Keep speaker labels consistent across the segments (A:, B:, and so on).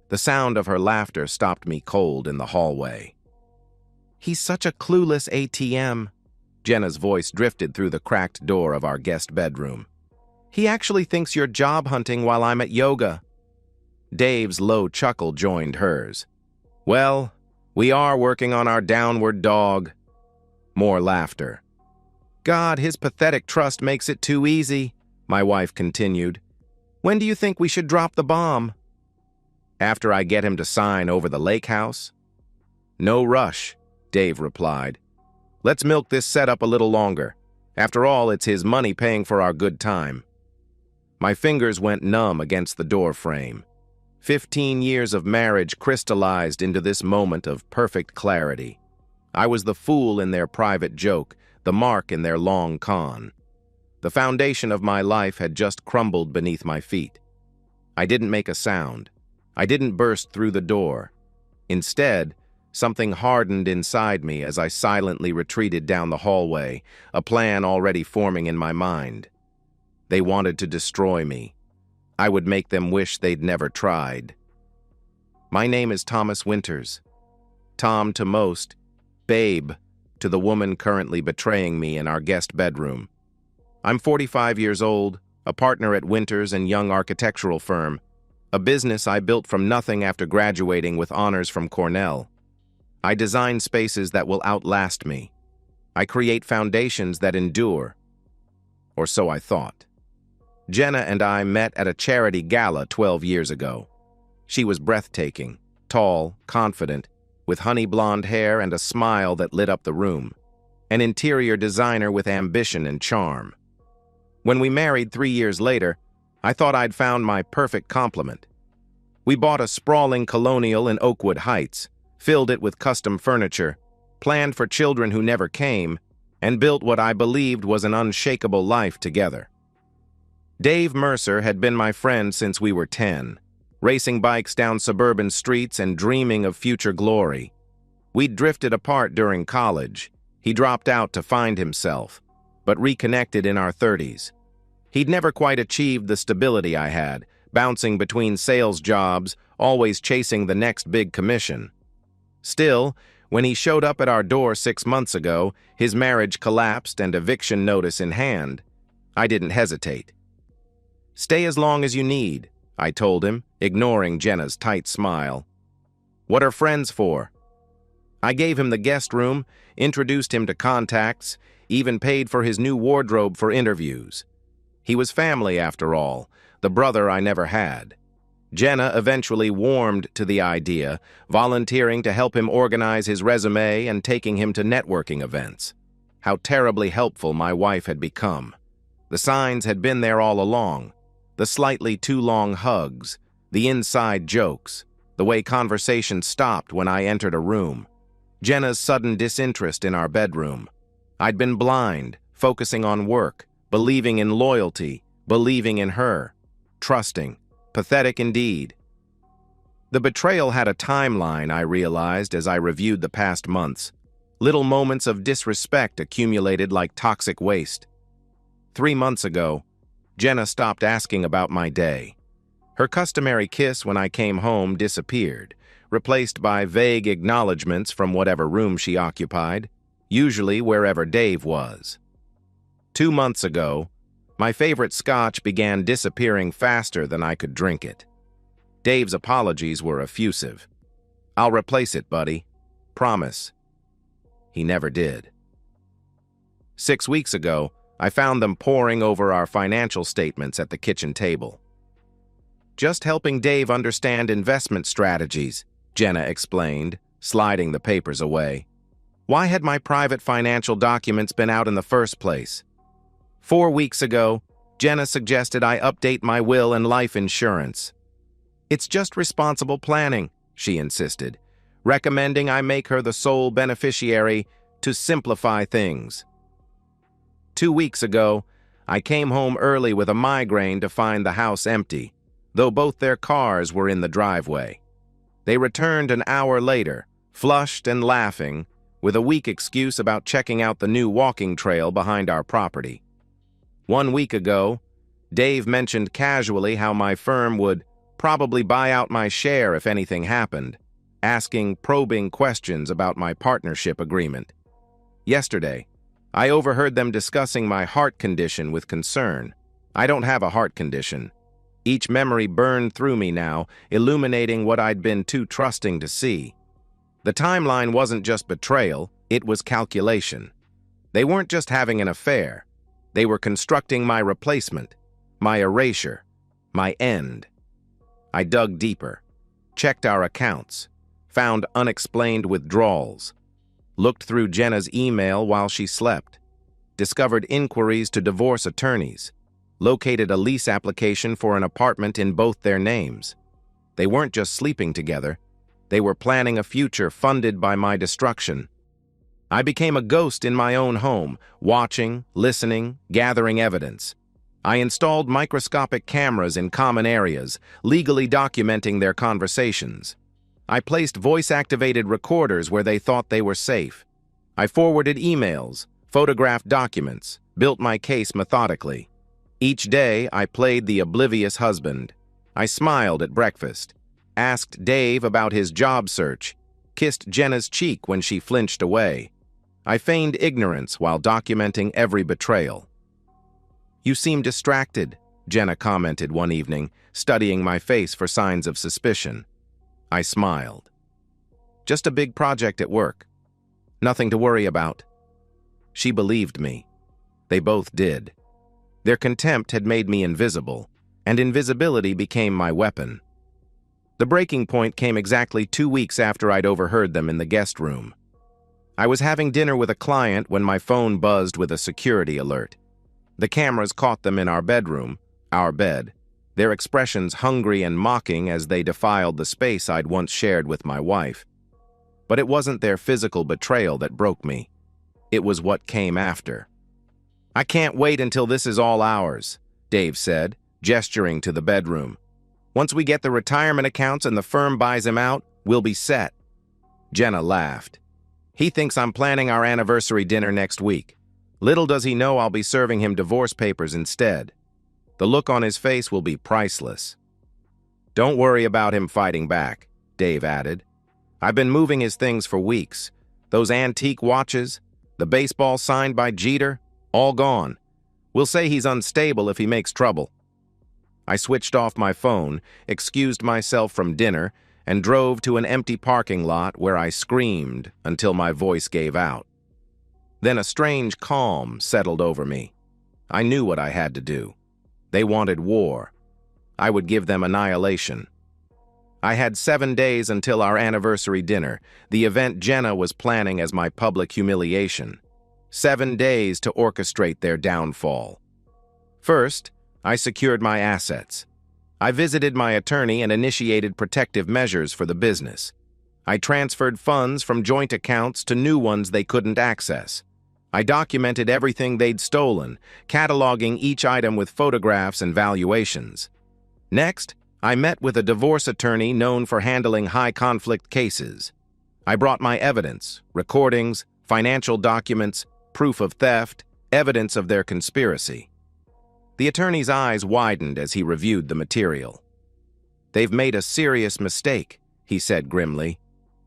A: The sound of her laughter stopped me cold in the hallway. "He's such a clueless ATM." Jenna's voice drifted through the cracked door of our guest bedroom. "He actually thinks you're job hunting while I'm at yoga." Dave's low chuckle joined hers. "Well, we are working on our downward dog." More laughter. "God, his pathetic trust makes it too easy," my wife continued. "When do you think we should drop the bomb?" "After I get him to sign over the lake house?" "No rush," Dave replied. "Let's milk this setup a little longer. After all, it's his money paying for our good time." My fingers went numb against the door frame. 15 years of marriage crystallized into this moment of perfect clarity. I was the fool in their private joke, the mark in their long con. The foundation of my life had just crumbled beneath my feet. I didn't make a sound. I didn't burst through the door. Instead, something hardened inside me as I silently retreated down the hallway, a plan already forming in my mind. They wanted to destroy me. I would make them wish they'd never tried. My name is Thomas Winters. Tom to most, Babe to the woman currently betraying me in our guest bedroom. I'm 45 years old, a partner at Winters and Young Architectural Firm, a business I built from nothing after graduating with honors from Cornell. I design spaces that will outlast me. I create foundations that endure. Or so I thought. Jenna and I met at a charity gala 12 years ago. She was breathtaking, tall, confident, with honey blonde hair and a smile that lit up the room. An interior designer with ambition and charm. When we married 3 years later, I thought I'd found my perfect complement. We bought a sprawling colonial in Oakwood Heights, filled it with custom furniture, planned for children who never came, and built what I believed was an unshakable life together. Dave Mercer had been my friend since we were 10, racing bikes down suburban streets and dreaming of future glory. We'd drifted apart during college. He dropped out to find himself, but reconnected in our 30s. He'd never quite achieved the stability I had, bouncing between sales jobs, always chasing the next big commission. Still, when he showed up at our door 6 months ago, his marriage collapsed and eviction notice in hand, I didn't hesitate. "Stay as long as you need," I told him, ignoring Jenna's tight smile. "What are friends for?" I gave him the guest room, introduced him to contacts, even paid for his new wardrobe for interviews. He was family after all, the brother I never had. Jenna eventually warmed to the idea, volunteering to help him organize his resume and taking him to networking events. How terribly helpful my wife had become. The signs had been there all along. The slightly too long hugs, the inside jokes, the way conversation stopped when I entered a room. Jenna's sudden disinterest in our bedroom. I'd been blind, focusing on work, believing in loyalty, believing in her, trusting. Pathetic indeed. The betrayal had a timeline, I realized as I reviewed the past months. Little moments of disrespect accumulated like toxic waste. 3 months ago, Jenna stopped asking about my day. Her customary kiss when I came home disappeared, replaced by vague acknowledgments from whatever room she occupied, usually wherever Dave was. 2 months ago, my favorite scotch began disappearing faster than I could drink it. Dave's apologies were effusive. "I'll replace it, buddy. Promise." He never did. 6 weeks ago, I found them poring over our financial statements at the kitchen table. "Just helping Dave understand investment strategies," Jenna explained, sliding the papers away. Why had my private financial documents been out in the first place? 4 weeks ago, Jenna suggested I update my will and life insurance. "It's just responsible planning," she insisted, recommending I make her the sole beneficiary to simplify things. 2 weeks ago, I came home early with a migraine to find the house empty, though both their cars were in the driveway. They returned an hour later, flushed and laughing, with a weak excuse about checking out the new walking trail behind our property. 1 week ago, Dave mentioned casually how my firm would probably buy out my share if anything happened, asking probing questions about my partnership agreement. Yesterday, I overheard them discussing my heart condition with concern. I don't have a heart condition. Each memory burned through me now, illuminating what I'd been too trusting to see. The timeline wasn't just betrayal, it was calculation. They weren't just having an affair. They were constructing my replacement, my erasure, my end. I dug deeper, checked our accounts, found unexplained withdrawals, looked through Jenna's email while she slept, discovered inquiries to divorce attorneys, located a lease application for an apartment in both their names. They weren't just sleeping together. They were planning a future funded by my destruction. I became a ghost in my own home, watching, listening, gathering evidence. I installed microscopic cameras in common areas, legally documenting their conversations. I placed voice-activated recorders where they thought they were safe. I forwarded emails, photographed documents, built my case methodically. Each day, I played the oblivious husband. I smiled at breakfast, asked Dave about his job search, kissed Jenna's cheek when she flinched away. I feigned ignorance while documenting every betrayal. "You seem distracted," Jenna commented one evening, studying my face for signs of suspicion. I smiled. "Just a big project at work. Nothing to worry about." She believed me. They both did. Their contempt had made me invisible, and invisibility became my weapon. The breaking point came exactly 2 weeks after I'd overheard them in the guest room. I was having dinner with a client when my phone buzzed with a security alert. The cameras caught them in our bedroom, our bed, their expressions hungry and mocking as they defiled the space I'd once shared with my wife. But it wasn't their physical betrayal that broke me. It was what came after. "I can't wait until this is all ours," Dave said, gesturing to the bedroom. "Once we get the retirement accounts and the firm buys him out, we'll be set." Jenna laughed. "He thinks I'm planning our anniversary dinner next week. Little does he know I'll be serving him divorce papers instead. The look on his face will be priceless." "Don't worry about him fighting back," Dave added. "I've been moving his things for weeks. Those antique watches, the baseball signed by Jeter, all gone. We'll say he's unstable if he makes trouble." I switched off my phone, excused myself from dinner, and drove to an empty parking lot where I screamed until my voice gave out. Then a strange calm settled over me. I knew what I had to do. They wanted war. I would give them annihilation. I had 7 days until our anniversary dinner, the event Jenna was planning as my public humiliation. 7 days to orchestrate their downfall. First, I secured my assets. I visited my attorney and initiated protective measures for the business. I transferred funds from joint accounts to new ones they couldn't access. I documented everything they'd stolen, cataloging each item with photographs and valuations. Next, I met with a divorce attorney known for handling high-conflict cases. I brought my evidence, recordings, financial documents, proof of theft, evidence of their conspiracy. The attorney's eyes widened as he reviewed the material. "They've made a serious mistake," he said grimly.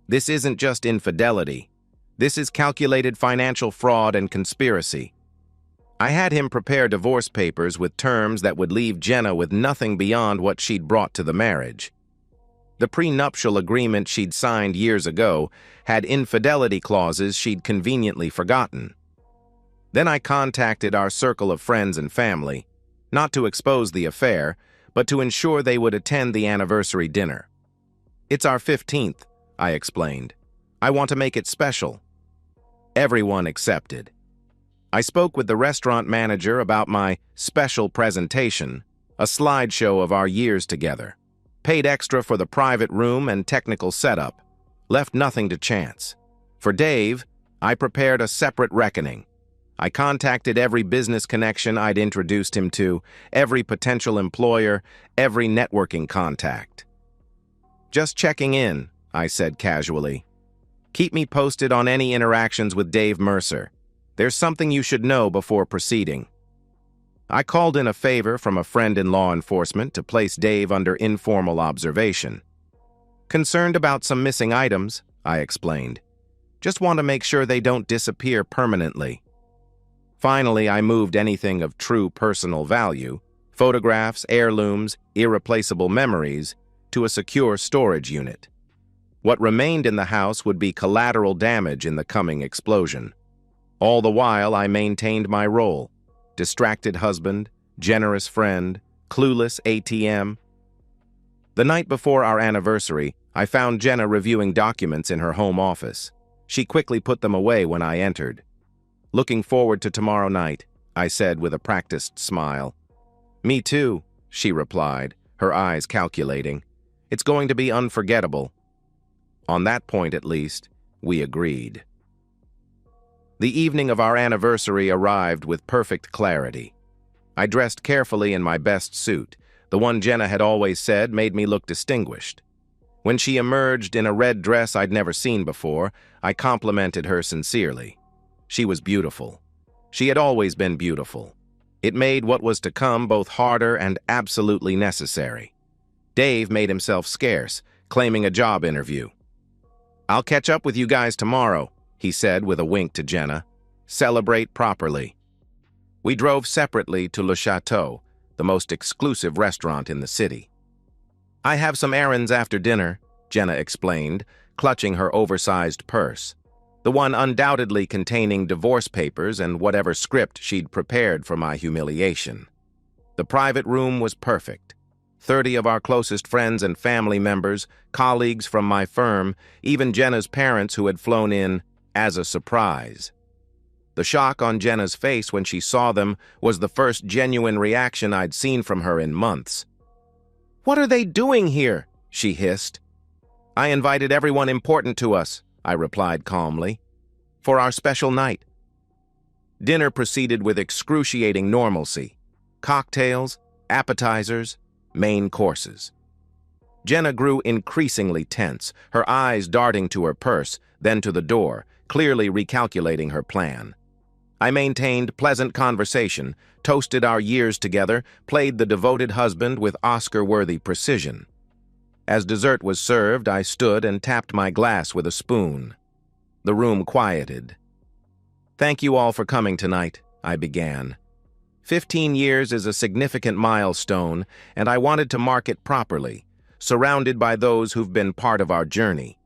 A: "This isn't just infidelity. This is calculated financial fraud and conspiracy." I had him prepare divorce papers with terms that would leave Jenna with nothing beyond what she'd brought to the marriage. The prenuptial agreement she'd signed years ago had infidelity clauses she'd conveniently forgotten. Then I contacted our circle of friends and family, not to expose the affair, but to ensure they would attend the anniversary dinner. "It's our 15th, I explained. "I want to make it special." Everyone accepted. I spoke with the restaurant manager about my special presentation, a slideshow of our years together. Paid extra for the private room and technical setup. Left nothing to chance. For Dave, I prepared a separate reckoning. I contacted every business connection I'd introduced him to, every potential employer, every networking contact. "Just checking in," I said casually. "Keep me posted on any interactions with Dave Mercer. There's something you should know before proceeding." I called in a favor from a friend in law enforcement to place Dave under informal observation. Concerned about some missing items, I explained. Just want to make sure they don't disappear permanently. Finally, I moved anything of true personal value, photographs, heirlooms, irreplaceable memories, to a secure storage unit. What remained in the house would be collateral damage in the coming explosion. All the while, I maintained my role: distracted husband, generous friend, clueless ATM. The night before our anniversary, I found Jenna reviewing documents in her home office. She quickly put them away when I entered. "Looking forward to tomorrow night," I said with a practiced smile. "Me too," she replied, her eyes calculating. "It's going to be unforgettable." On that point, at least, we agreed. The evening of our anniversary arrived with perfect clarity. I dressed carefully in my best suit, the one Jenna had always said made me look distinguished. When she emerged in a red dress I'd never seen before, I complimented her sincerely. She was beautiful. She had always been beautiful. It made what was to come both harder and absolutely necessary. Dave made himself scarce, claiming a job interview. "I'll catch up with you guys tomorrow," he said with a wink to Jenna. "Celebrate properly." We drove separately to Le Chateau, the most exclusive restaurant in the city. "I have some errands after dinner," Jenna explained, clutching her oversized purse, the one undoubtedly containing divorce papers and whatever script she'd prepared for my humiliation. The private room was perfect. 30 of our closest friends and family members, colleagues from my firm, even Jenna's parents who had flown in as a surprise. The shock on Jenna's face when she saw them was the first genuine reaction I'd seen from her in months. "What are they doing here?" she hissed. "I invited everyone important to us," I replied calmly, "for our special night." Dinner proceeded with excruciating normalcy. Cocktails, appetizers, main courses. Jenna grew increasingly tense, her eyes darting to her purse, then to the door, clearly recalculating her plan. I maintained pleasant conversation, toasted our years together, played the devoted husband with Oscar-worthy precision. As dessert was served, I stood and tapped my glass with a spoon. The room quieted. "Thank you all for coming tonight," I began. 15 years is a significant milestone, and I wanted to mark it properly, surrounded by those who've been part of our journey.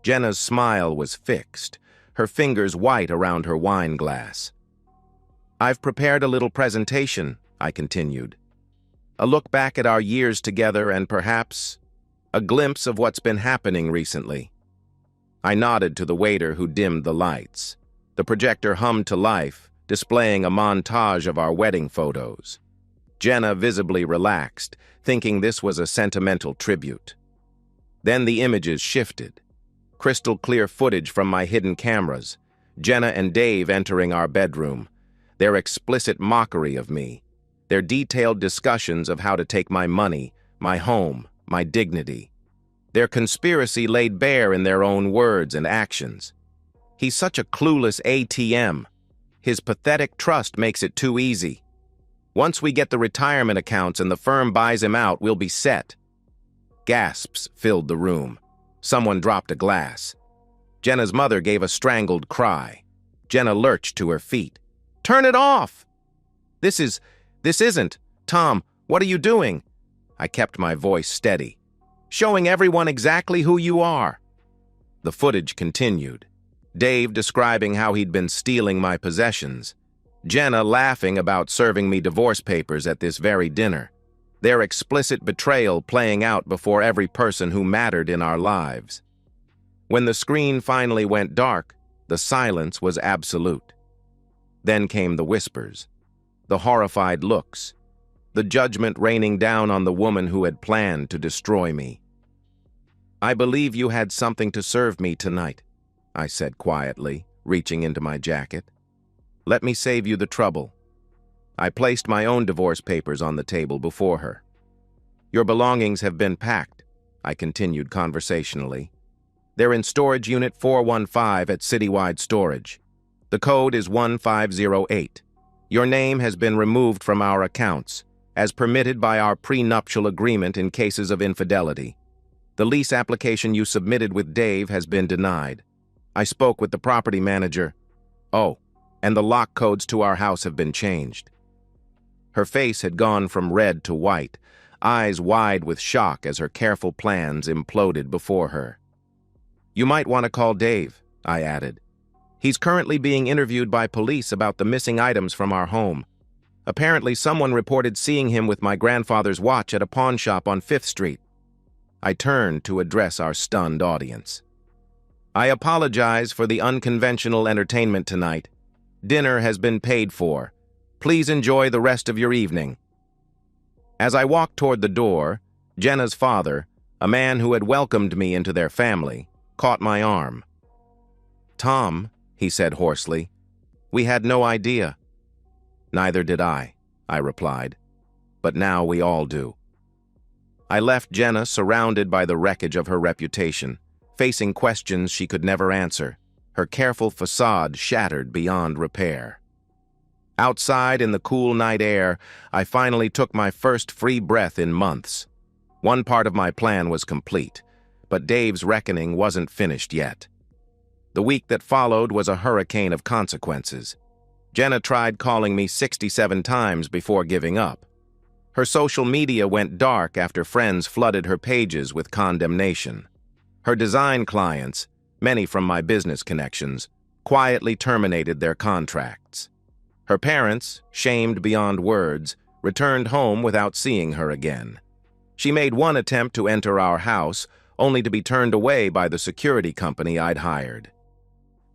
A: Jenna's smile was fixed, her fingers white around her wine glass. "I've prepared a little presentation," I continued. "A look back at our years together and perhaps a glimpse of what's been happening recently." I nodded to the waiter who dimmed the lights. The projector hummed to life, displaying a montage of our wedding photos. Jenna visibly relaxed, thinking this was a sentimental tribute. Then the images shifted. Crystal clear footage from my hidden cameras, Jenna and Dave entering our bedroom, their explicit mockery of me, their detailed discussions of how to take my money, my home, my dignity. Their conspiracy laid bare in their own words and actions. "He's such a clueless ATM. His pathetic trust makes it too easy. Once we get the retirement accounts and the firm buys him out, we'll be set." Gasps filled the room. Someone dropped a glass. Jenna's mother gave a strangled cry. Jenna lurched to her feet. "Turn it off!" This isn't. Tom, what are you doing?" I kept my voice steady. "Showing everyone exactly who you are." The footage continued. Dave describing how he'd been stealing my possessions. Jenna laughing about serving me divorce papers at this very dinner. Their explicit betrayal playing out before every person who mattered in our lives. When the screen finally went dark, the silence was absolute. Then came the whispers, the horrified looks, the judgment raining down on the woman who had planned to destroy me. "I believe you had something to serve me tonight," I said quietly, reaching into my jacket. "Let me save you the trouble." I placed my own divorce papers on the table before her. "Your belongings have been packed," I continued conversationally. "They're in storage unit 415 at Citywide Storage. The code is 1508. Your name has been removed from our accounts, as permitted by our prenuptial agreement in cases of infidelity. The lease application you submitted with Dave has been denied. I spoke with the property manager. Oh, and the lock codes to our house have been changed." Her face had gone from red to white, eyes wide with shock as her careful plans imploded before her. "You might want to call Dave," I added. "He's currently being interviewed by police about the missing items from our home. Apparently, someone reported seeing him with my grandfather's watch at a pawn shop on 5th Street. I turned to address our stunned audience. "I apologize for the unconventional entertainment tonight. Dinner has been paid for. Please enjoy the rest of your evening." As I walked toward the door, Jenna's father, a man who had welcomed me into their family, caught my arm. "Tom," he said hoarsely, "we had no idea." "Neither did I replied. "But now we all do." I left Jenna surrounded by the wreckage of her reputation, facing questions she could never answer, her careful facade shattered beyond repair. Outside in the cool night air, I finally took my first free breath in months. One part of my plan was complete, but Dave's reckoning wasn't finished yet. The week that followed was a hurricane of consequences. Jenna tried calling me 67 times before giving up. Her social media went dark after friends flooded her pages with condemnation. Her design clients, many from my business connections, quietly terminated their contracts. Her parents, shamed beyond words, returned home without seeing her again. She made one attempt to enter our house, only to be turned away by the security company I'd hired.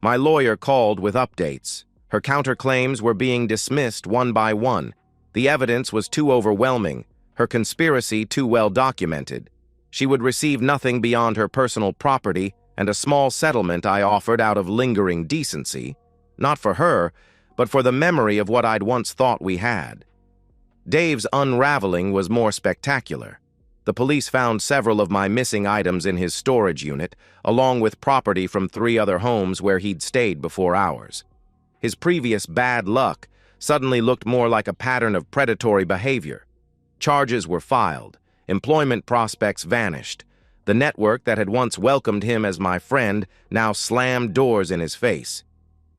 A: My lawyer called with updates. Her counterclaims were being dismissed one by one. The evidence was too overwhelming, her conspiracy too well documented. She would receive nothing beyond her personal property and a small settlement I offered out of lingering decency, not for her, but for the memory of what I'd once thought we had. Dave's unraveling was more spectacular. The police found several of my missing items in his storage unit, along with property from 3 other homes where he'd stayed before ours. His previous bad luck suddenly looked more like a pattern of predatory behavior. Charges were filed, employment prospects vanished. The network that had once welcomed him as my friend now slammed doors in his face.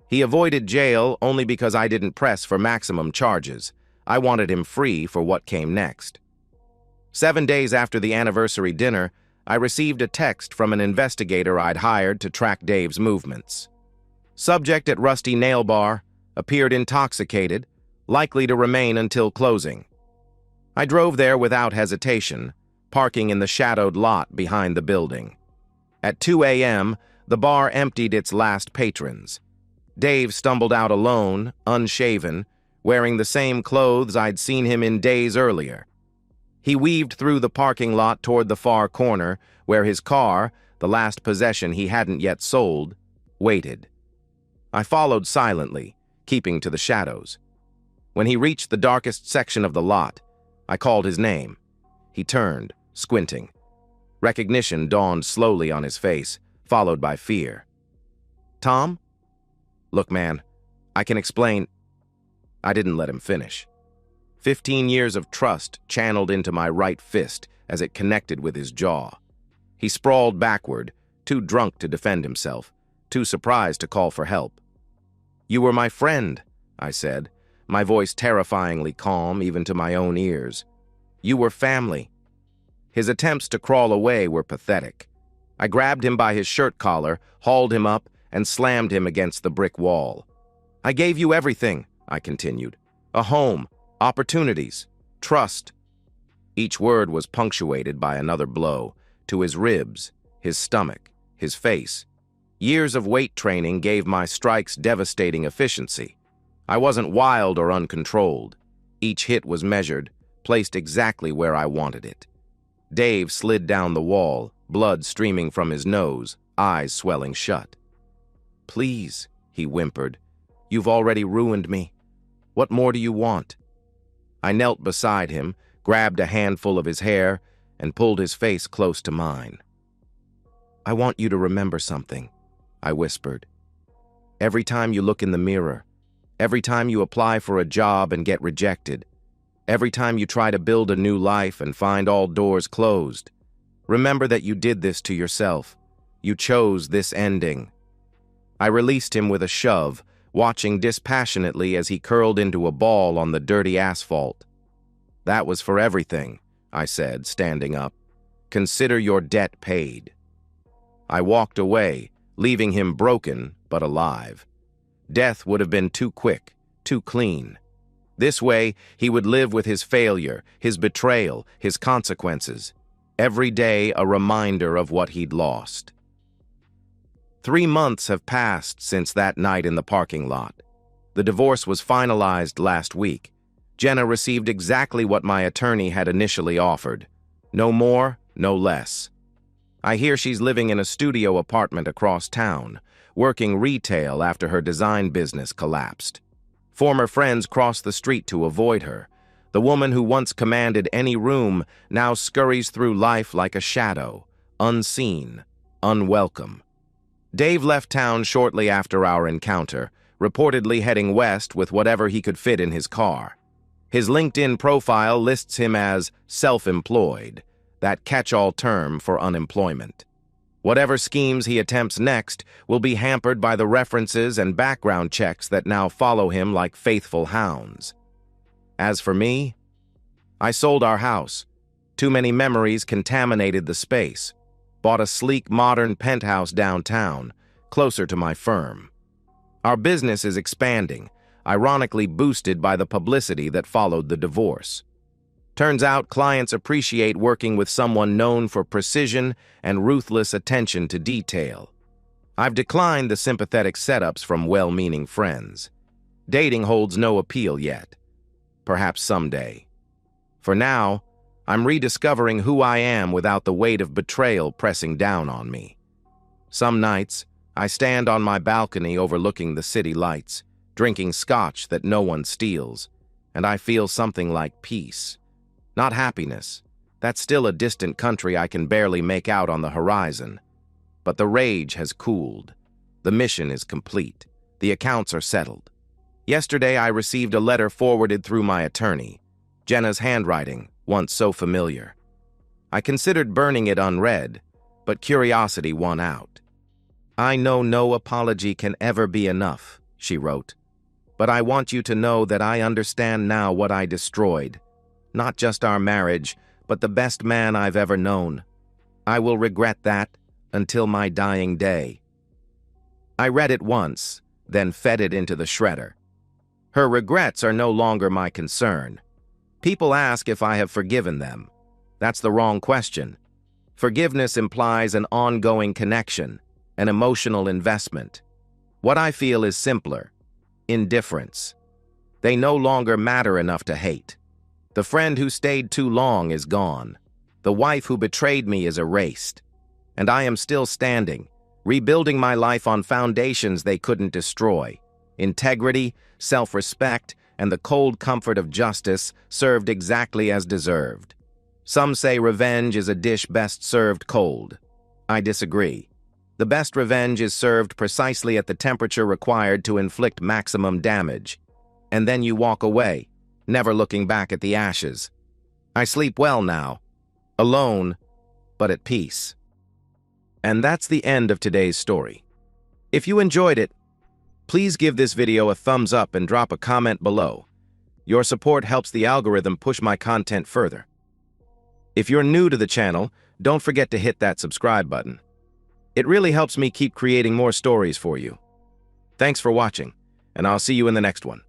A: He avoided jail only because I didn't press for maximum charges. I wanted him free for what came next. 7 days after the anniversary dinner, I received a text from an investigator I'd hired to track Dave's movements. Subject at Rusty Nail Bar, appeared intoxicated, likely to remain until closing. I drove there without hesitation, parking in the shadowed lot behind the building. At 2 a.m., the bar emptied its last patrons. Dave stumbled out alone, unshaven, wearing the same clothes I'd seen him in days earlier. He weaved through the parking lot toward the far corner, where his car, the last possession he hadn't yet sold, waited. I followed silently, keeping to the shadows. When he reached the darkest section of the lot, I called his name. He turned, squinting. Recognition dawned slowly on his face, followed by fear. "Tom?" "Look, man, I can explain." I didn't let him finish. 15 years of trust channeled into my right fist as it connected with his jaw. He sprawled backward, too drunk to defend himself, too surprised to call for help. "You were my friend," I said, my voice terrifyingly calm even to my own ears. "You were family." His attempts to crawl away were pathetic. I grabbed him by his shirt collar, hauled him up, and slammed him against the brick wall. "I gave you everything," I continued. "A home, opportunities, trust." Each word was punctuated by another blow, to his ribs, his stomach, his face. Years of weight training gave my strikes devastating efficiency. I wasn't wild or uncontrolled. Each hit was measured, placed exactly where I wanted it. Dave slid down the wall, blood streaming from his nose, eyes swelling shut. "Please," he whimpered, "you've already ruined me. What more do you want?" I knelt beside him, grabbed a handful of his hair, and pulled his face close to mine. "I want you to remember something," I whispered. "Every time you look in the mirror, Every time you apply for a job and get rejected. Every time you try to build a new life and find all doors closed. Remember that you did this to yourself. You chose this ending. I released him with a shove, watching dispassionately as he curled into a ball on the dirty asphalt. That was for everything, I said, standing up. Consider your debt paid. I walked away, leaving him broken but alive. Death would have been too quick, too clean. This way, he would live with his failure, his betrayal, his consequences. Every day a reminder of what he'd lost. 3 months have passed since that night in the parking lot. The divorce was finalized last week. Jenna received exactly what my attorney had initially offered. No more, no less. I hear she's living in a studio apartment across town, working retail after her design business collapsed. Former friends cross the street to avoid her. The woman who once commanded any room now scurries through life like a shadow, unseen, unwelcome. Dave left town shortly after our encounter, reportedly heading west with whatever he could fit in his car. His LinkedIn profile lists him as self-employed, that catch-all term for unemployment. Whatever schemes he attempts next will be hampered by the references and background checks that now follow him like faithful hounds. As for me, I sold our house. Too many memories contaminated the space. Bought a sleek, modern penthouse downtown, closer to my firm. Our business is expanding, ironically boosted by the publicity that followed the divorce. Turns out clients appreciate working with someone known for precision and ruthless attention to detail. I've declined the sympathetic setups from well-meaning friends. Dating holds no appeal yet. Perhaps someday. For now, I'm rediscovering who I am without the weight of betrayal pressing down on me. Some nights, I stand on my balcony overlooking the city lights, drinking scotch that no one steals, and I feel something like peace. Not happiness. That's still a distant country I can barely make out on the horizon. But the rage has cooled. The mission is complete. The accounts are settled. Yesterday, I received a letter forwarded through my attorney. Jenna's handwriting, once so familiar. I considered burning it unread, but curiosity won out. I know no apology can ever be enough, she wrote. But I want you to know that I understand now what I destroyed. Not just our marriage, but the best man I've ever known. I will regret that until my dying day. I read it once, then fed it into the shredder. Her regrets are no longer my concern. People ask if I have forgiven them. That's the wrong question. Forgiveness implies an ongoing connection, an emotional investment. What I feel is simpler: indifference. They no longer matter enough to hate. The friend who stayed too long is gone. The wife who betrayed me is erased. And I am still standing, rebuilding my life on foundations they couldn't destroy. Integrity, self-respect, and the cold comfort of justice served exactly as deserved. Some say revenge is a dish best served cold. I disagree. The best revenge is served precisely at the temperature required to inflict maximum damage. And then you walk away, never looking back at the ashes. I sleep well now, alone, but at peace. And that's the end of today's story. If you enjoyed it, please give this video a thumbs up and drop a comment below. Your support helps the algorithm push my content further. If you're new to the channel, don't forget to hit that subscribe button. It really helps me keep creating more stories for you. Thanks for watching, and I'll see you in the next one.